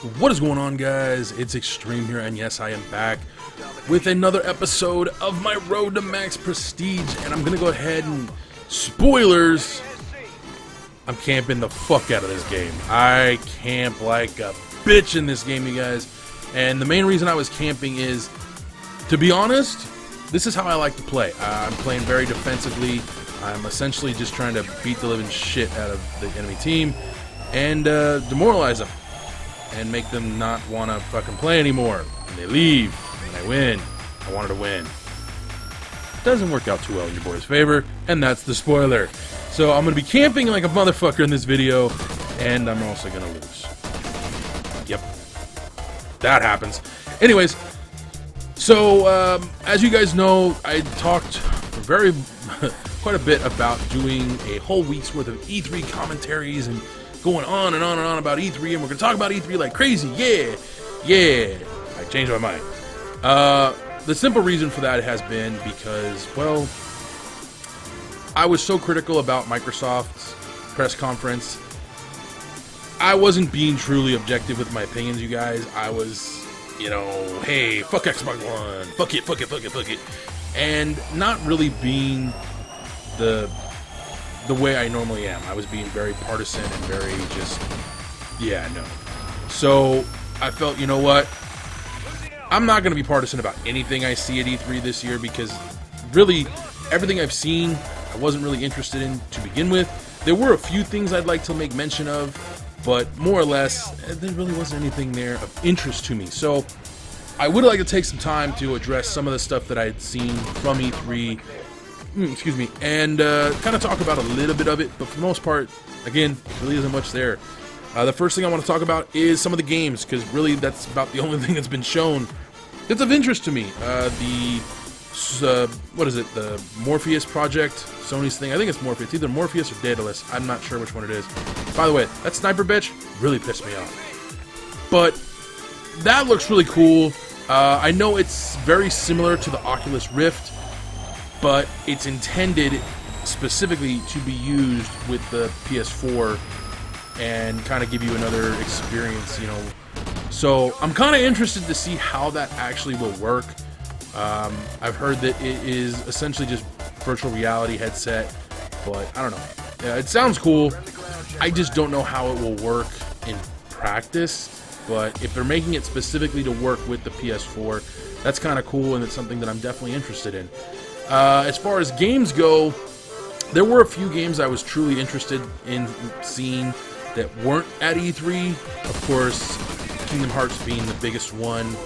What is going on, guys? It's Extreme here, and yes, I am back with another episode of my Road to Max Prestige, and I'm gonna go ahead and spoilers. I'm camping the fuck out of this game. I camp like a bitch in this game, you guys, and the main reason I was camping is, to be honest, this is how I like to play. I'm playing very defensively. I'm essentially just trying to beat the living shit out of the enemy team and demoralize them and make them not want to fucking play anymore. And they leave, and I win. I wanted to win. Doesn't work out too well in your boy's favor, and that's the spoiler. So I'm going to be camping like a motherfucker in this video, and I'm also going to lose. Yep. That happens. Anyways, so as you guys know, I talked quite a bit about doing a whole week's worth of E3 commentaries and going on and on and on about E3, and we're going to talk about E3 like crazy. Yeah. I changed my mind. The simple reason for that has been because, well, I was so critical about Microsoft's press conference. I wasn't being truly objective with my opinions, you guys. I was, hey, fuck Xbox One, fuck it, and not really being the way I normally am. I was being very partisan and very just, no. So I felt, you know what? I'm not going to be partisan about anything I see at E3 this year because really everything I've seen I wasn't really interested in to begin with. There were a few things I'd like to make mention of, but more or less there really wasn't anything there of interest to me. So I would like to take some time to address some of the stuff that I'd seen from E3, and kind of talk about a little bit of it, but for the most part, again, really isn't much there. The first thing I want to talk about is some of the games, because really that's about the only thing that's been shown that's of interest to me. What is it? The Morpheus project, Sony's thing. I think it's Morpheus. It's either Morpheus or Daedalus. I'm not sure which one it is. By the way, that sniper bitch really pissed me off. But that looks really cool. I know it's very similar to the Oculus Rift, but it's intended specifically to be used with the PS4 and kind of give you another experience, So I'm kind of interested to see how that actually will work. I've heard that it is essentially just virtual reality headset, but I don't know. Yeah, it sounds cool. I just don't know how it will work in practice, but if they're making it specifically to work with the PS4, that's kind of cool, and it's something that I'm definitely interested in. As far as games go, there were a few games I was truly interested in seeing that weren't at E3. Of course, Kingdom Hearts being the biggest one.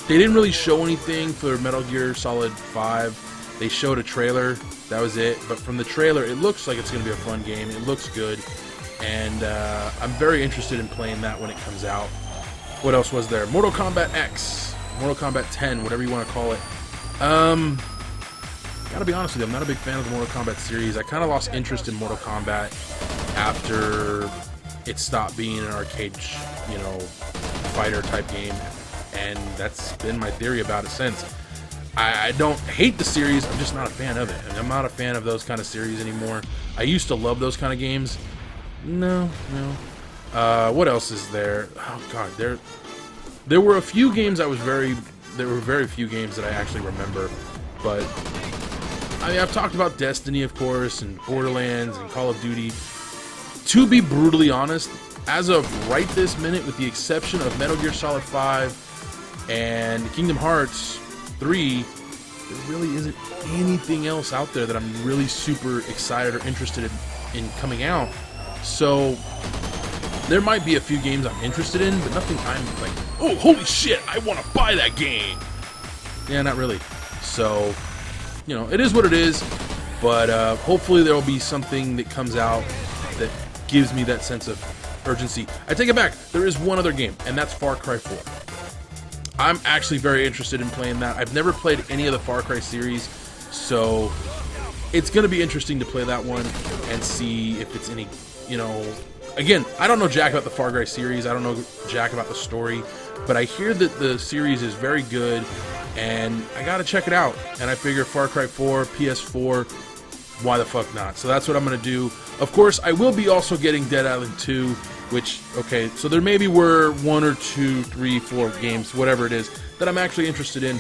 They didn't really show anything for Metal Gear Solid 5. They showed a trailer. That was it. But from the trailer, it looks like it's going to be a fun game. It looks good. And I'm very interested in playing that when it comes out. What else was there? Mortal Kombat X. Mortal Kombat 10, whatever you want to call it. Gotta be honest with you, I'm not a big fan of the Mortal Kombat series. I kind of lost interest in Mortal Kombat after it stopped being an arcade, fighter type game. And that's been my theory about it since. I don't hate the series, I'm just not a fan of it. And I'm not a fan of those kind of series anymore. I used to love those kind of games. No. What else is there? Oh god, there were a few games there were very few games that I actually remember. But I mean, I've talked about Destiny, of course, and Borderlands and Call of Duty. To be brutally honest, as of right this minute, with the exception of Metal Gear Solid 5 and Kingdom Hearts 3, there really isn't anything else out there that I'm really super excited or interested in coming out. So there might be a few games I'm interested in, but nothing I'm like, oh, holy shit, I want to buy that game. Yeah, not really. So, it is what it is, but hopefully there will be something that comes out that gives me that sense of urgency. I take it back. There is one other game, and that's Far Cry 4. I'm actually very interested in playing that. I've never played any of the Far Cry series, so it's going to be interesting to play that one and see if it's any, Again, I don't know jack about the Far Cry series. I don't know jack about the story, but I hear that the series is very good, and I got to check it out. And I figure Far Cry 4, PS4, why the fuck not? So that's what I'm going to do. Of course, I will be also getting Dead Island 2, which, okay, so there maybe were 1 or 2, 3, 4 games, whatever it is, that I'm actually interested in.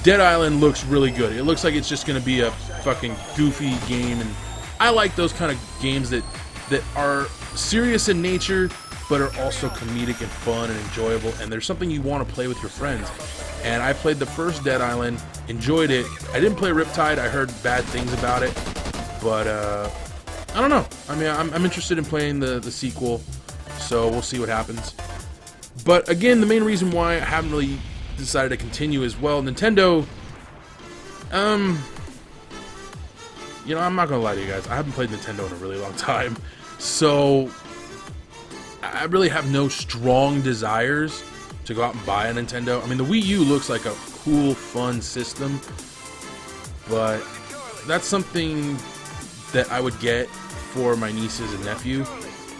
Dead Island looks really good. It looks like it's just going to be a fucking goofy game, and I like those kind of games that are serious in nature, but are also comedic and fun and enjoyable, and there's something you want to play with your friends. And I played the first Dead Island, enjoyed it. I didn't play Riptide. I heard bad things about it, but I don't know. I mean, I'm interested in playing the sequel, so we'll see what happens. But again, the main reason why I haven't really decided to continue is, well, Nintendo, you know, I'm not gonna lie to you guys, I haven't played Nintendo in a really long time, so I really have no strong desires to go out and buy a Nintendo. I mean, the Wii U looks like a cool, fun system, but that's something that I would get for my nieces and nephew,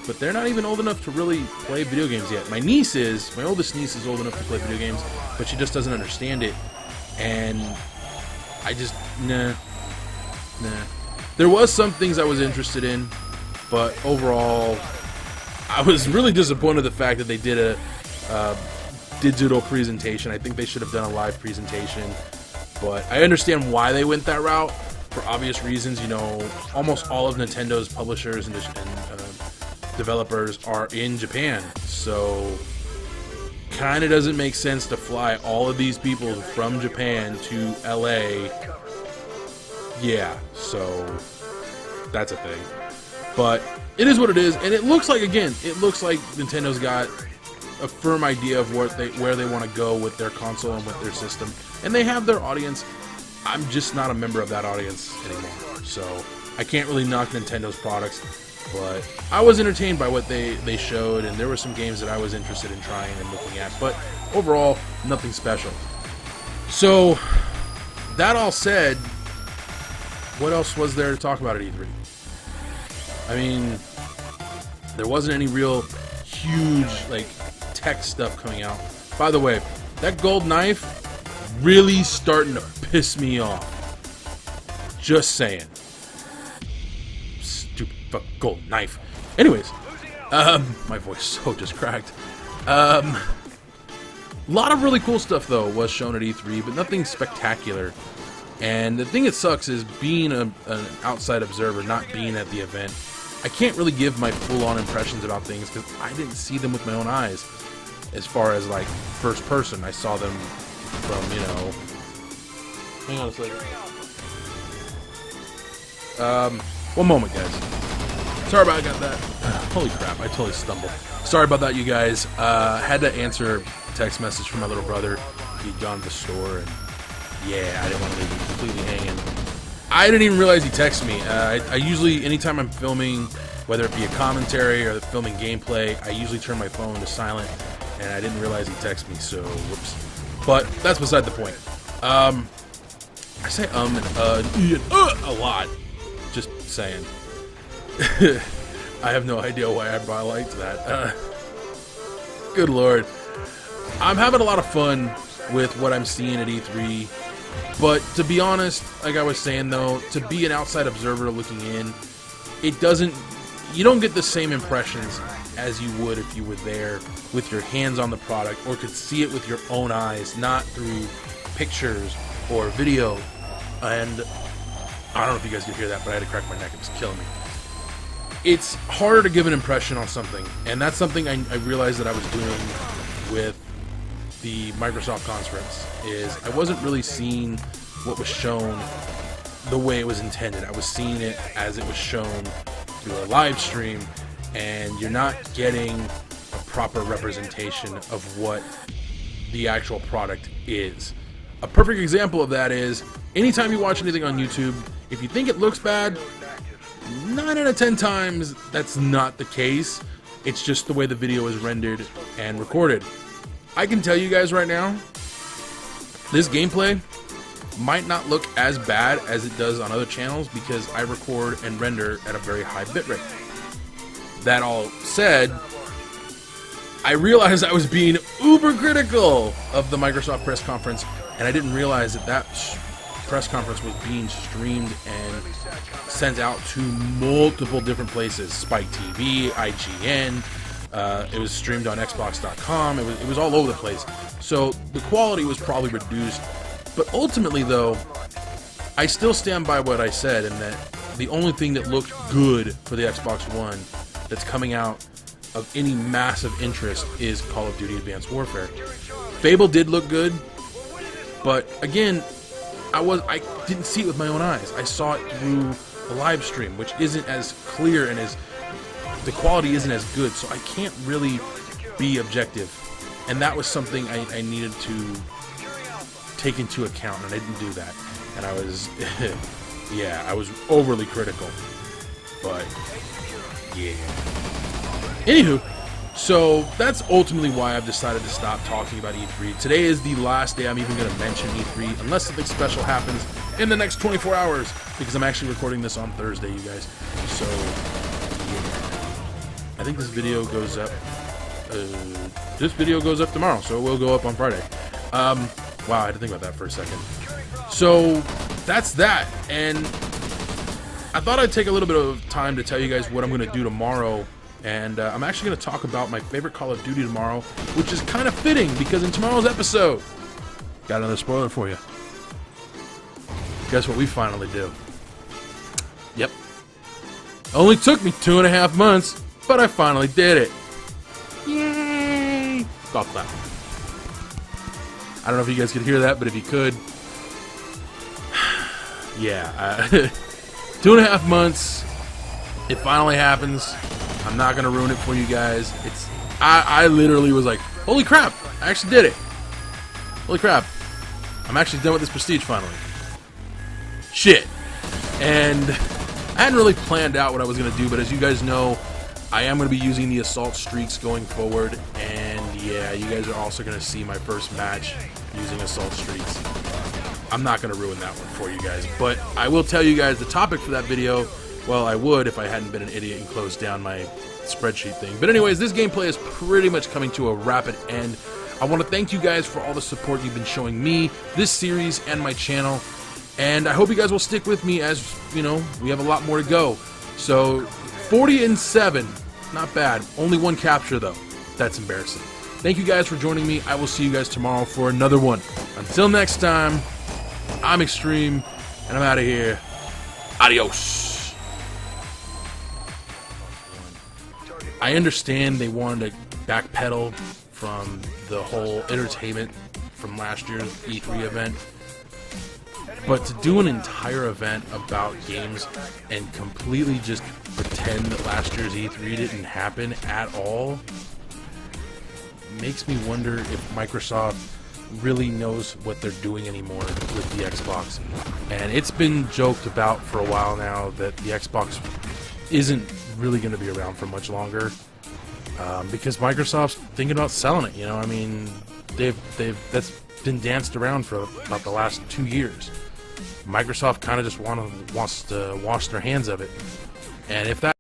but they're not even old enough to really play video games yet. My oldest niece is old enough to play video games, but she just doesn't understand it, and I just, nah. There was some things I was interested in, but overall, I was really disappointed the fact that they did a digital presentation. I think they should have done a live presentation, but I understand why they went that route for obvious reasons. You know, almost all of Nintendo's publishers and developers are in Japan, so kind of doesn't make sense to fly all of these people from Japan to LA. Yeah, so that's a thing. But it is what it is, and it looks like, again, it looks like Nintendo's got a firm idea of where they want to go with their console and with their system, and they have their audience. I'm just not a member of that audience anymore, so I can't really knock Nintendo's products, but I was entertained by what they showed, and there were some games that I was interested in trying and looking at, but overall, nothing special. So, that all said, what else was there to talk about at E3? I mean, there wasn't any real huge, like, tech stuff coming out. By the way, that gold knife really starting to piss me off. Just saying. Stupid fuck gold knife. Anyways, my voice so just cracked. A lot of really cool stuff, though, was shown at E3, but nothing spectacular. And the thing that sucks is being an outside observer, not being at the event. I can't really give my full-on impressions about things because I didn't see them with my own eyes. As far as, like, first person, I saw them from, you know... Hang on a second. One moment, guys. Sorry about that. Holy crap, I totally stumbled. Sorry about that, you guys. Had to answer a text message from my little brother. He'd gone to the store, and yeah, I didn't want to leave him completely hanging. I didn't even realize he texted me. I usually, anytime I'm filming, whether it be a commentary or filming gameplay, I usually turn my phone to silent, and I didn't realize he texted me, so whoops. But that's beside the point. I say and a lot. Just saying. I have no idea why I liked that. Good lord. I'm having a lot of fun with what I'm seeing at E3. But to be honest, like I was saying though, to be an outside observer looking in, you don't get the same impressions as you would if you were there with your hands on the product or could see it with your own eyes, not through pictures or video. And I don't know if you guys could hear that, but I had to crack my neck. It was killing me. It's harder to give an impression on something, and that's something I realized that I was doing with the Microsoft conference, is I wasn't really seeing what was shown the way it was intended. I was seeing it as it was shown through a live stream, and you're not getting a proper representation of what the actual product is. A perfect example of that is, anytime you watch anything on YouTube, if you think it looks bad, 9 out of 10 times that's not the case. It's just the way the video is rendered and recorded. I can tell you guys right now, this gameplay might not look as bad as it does on other channels because I record and render at a very high bitrate. That all said, I realized I was being uber critical of the Microsoft press conference, and I didn't realize that press conference was being streamed and sent out to multiple different places. Spike TV, IGN, it was streamed on Xbox.com, it was all over the place. So the quality was probably reduced. But ultimately, though, I still stand by what I said, in that the only thing that looked good for the Xbox One that's coming out of any massive interest is Call of Duty Advanced Warfare. Fable did look good, but again, I didn't see it with my own eyes. I saw it through a live stream, which isn't as clear and the quality isn't as good, so I can't really be objective. And that was something I needed to take into account, and I didn't do that. And I was, yeah, I was overly critical. But, yeah. Anywho, so that's ultimately why I've decided to stop talking about E3. Today is the last day I'm even going to mention E3, unless something special happens in the next 24 hours, because I'm actually recording this on Thursday, you guys. So, yeah. I think this video goes up, tomorrow, so it will go up on Friday. Wow, I had to think about that for a second. So, that's that, and I thought I'd take a little bit of time to tell you guys what I'm going to do tomorrow. And I'm actually going to talk about my favorite Call of Duty tomorrow, which is kind of fitting because in tomorrow's episode, got another spoiler for you. Guess what we finally do? Yep. Only took me 2.5 months, but I finally did it. Yay! Golf clap. I don't know if you guys could hear that, but if you could, yeah. 2.5 months. It finally happens. I'm not gonna ruin it for you guys. I literally was like, holy crap, I actually did it. Holy crap, I'm actually done with this prestige finally. Shit. And I hadn't really planned out what I was gonna do, but as you guys know, I am gonna be using the assault streaks going forward, and yeah, you guys are also gonna see my first match using assault streaks. I'm not gonna ruin that one for you guys, but I will tell you guys the topic for that video. Well, I would if I hadn't been an idiot and closed down my spreadsheet thing. But anyways, this gameplay is pretty much coming to a rapid end. I want to thank you guys for all the support you've been showing me, this series, and my channel. And I hope you guys will stick with me as, you know, we have a lot more to go. So, 40-7, not bad. Only one capture, though. That's embarrassing. Thank you guys for joining me. I will see you guys tomorrow for another one. Until next time, I'm Extreme, and I'm out of here. Adios. I understand they wanted to backpedal from the whole entertainment from last year's E3 event, but to do an entire event about games and completely just pretend that last year's E3 didn't happen at all makes me wonder if Microsoft really knows what they're doing anymore with the Xbox. And it's been joked about for a while now that the Xbox isn't really going to be around for much longer, because Microsoft's thinking about selling it. You know, I mean, that's been danced around for about the last 2 years. Microsoft kind of just wants to wash their hands of it, and if that